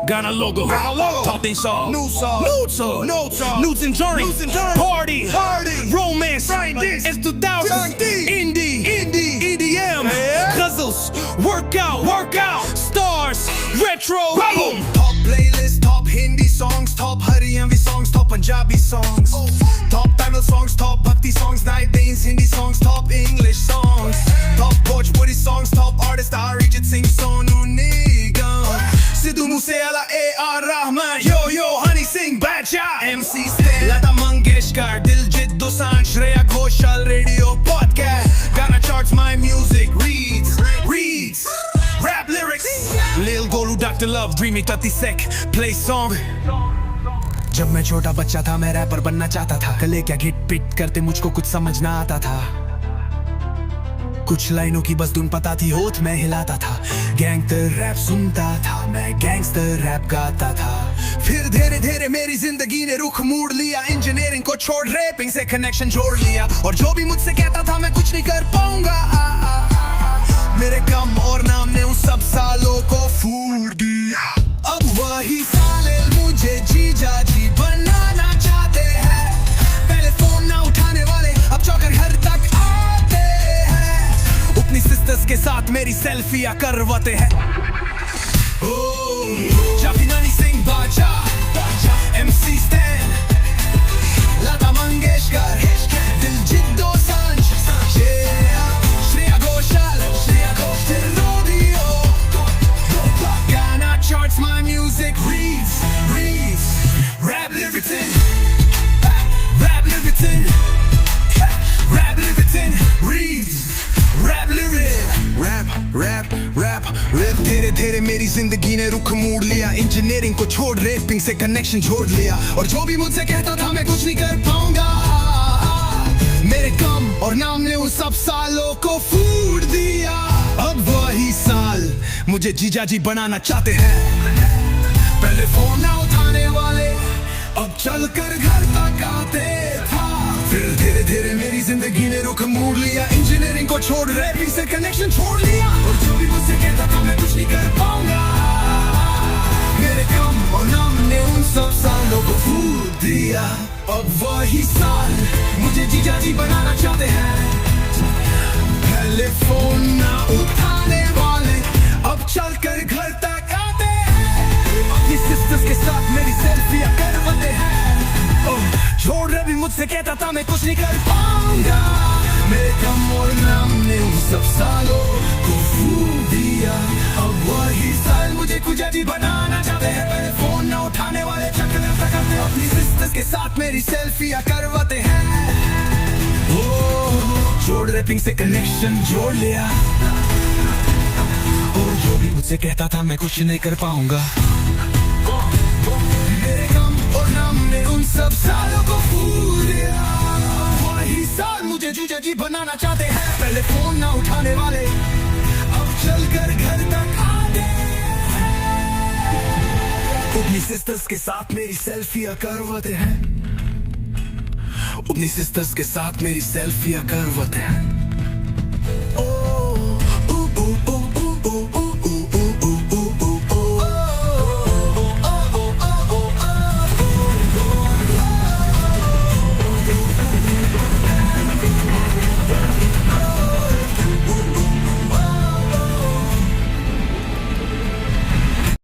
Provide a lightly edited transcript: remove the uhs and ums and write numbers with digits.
Ghana logo. Top theme song. Nudes and journey. Party. Romance. It's 2000. Indie. EDM. Guzzles. Workout. Stars. Retro. Boom. Top playlist, top Hindi songs, top Haryanvi songs, top Punjabi songs, top Tamil songs, top Bhakti songs, night dance Hindi songs, top English songs, top Bhojpuri songs, top artist Arijit Singh, Sonu Nigam, Sidhu Moosewala, A.R. Rahman, Yo, Honey Singh, Badshah, MC Stan, Lata Mangeshkar, Diljit Dosanjh, Shreya Ghoshal, Radio Podcast, Ghana charts, my music reads, rap lyrics, Lil Golu, Dr. Love, Dreamy, Tati Sek, play song. जब मैं छोटा बच्चा था मैं wrapper बनना चाहता था गले क्या घिट पिट करते मुझको कुछ समझ ना आता था कुछ लाइनों की बस धुन पता थी होठ मैं हिलाता था गैंगस्टर रैप सुनता था मैं गैंगस्टर रैप गाता था फिर धीरे धीरे मेरी जिंदगी ने रुख मोड़ लिया इंजीनियरिंग को छोड़ रैपिंग से कनेक्शन जोड़ लिया और जो भी मुझसे कहता था मैं कुछ नहीं कर पाऊंगा मेरे कम और नाम ने उन सब सालों को फूल दिया अब वही साले मुझे जीजा जी बनाना चाहते हैं पहले फोन ना उठाने वाले अब चौकर घर तक आते हैं अपनी सिस्टर्स के साथ मेरी सेल्फियां करवाते हैं जाफिनानी सिंह बादशाह MC Stan Lata Mangeshkar Diljit Dosanjh Shreya Ghoshal Ghana charts my music reads rap lyrics reads rap lyrics rap धीरे धीरे मेरी जिंदगी ने रुख मोड़ लिया इंजीनियरिंग को छोड़ रैपिंग से कनेक्शन जोड़ लिया और जो भी मुझसे कहता था मैं कुछ नहीं कर पाऊंगा मेरे कम और नाम ने उन सब सालों को फूट दिया अब वही साल मुझे जीजा जी बनाना चाहते हैं पहले फोन ना उठाने वाले अब चलकर घर तक आते था फिर धीरे धीरे मेरी जिंदगी ने रुख मोड़ लिया इंजीनियरिंग को छोड़ रैपिंग से कनेक्शन छोड़ लिया और जो भी मुझसे कहता था मैं कुछ नहीं कर पाऊंगा मेरे कम और नाम ने उन सब सालों को फूट दिया अब वही साल मुझे जीजा जी बनाना चाहते हैं पहले फोन ना उठाने वाले अब चलकर घर तक आते हैं अपनी सिस्टर्स के साथ मेरी सेल्फियां करवाते हैं छोड़ रहे भी मुझसे कहता था मैं कुछ नहीं कर पाऊंगा मेरे कम और नाम ने उन सब सालों को फूल दिया अब वही साल मुझे कुजा जी बनाना चाहते हैं पहले फोन ना उठाने वाले चक्कर करते अपनी सिस्टर्स के साथ मेरी सेल्फियां करवाते हैं छोड़ रैपिंग से कनेक्शन जोड़ लिया और जो भी मुझसे कहता था मैं कुछ नहीं कर पाऊंगा मेरे कम और नाम ने उन सब सालों को फूल दिया वही साल मुझे जीजा जी बनाना चाहते हैं पहले फोन ना उठाने वाले अब चलकर घर तक आते अपनी सिस्टर्स के साथ मेरी सेल्फियां करवाते हैं अपनी सिस्टर्स के साथ मेरी सेल्फियां करवाते हैं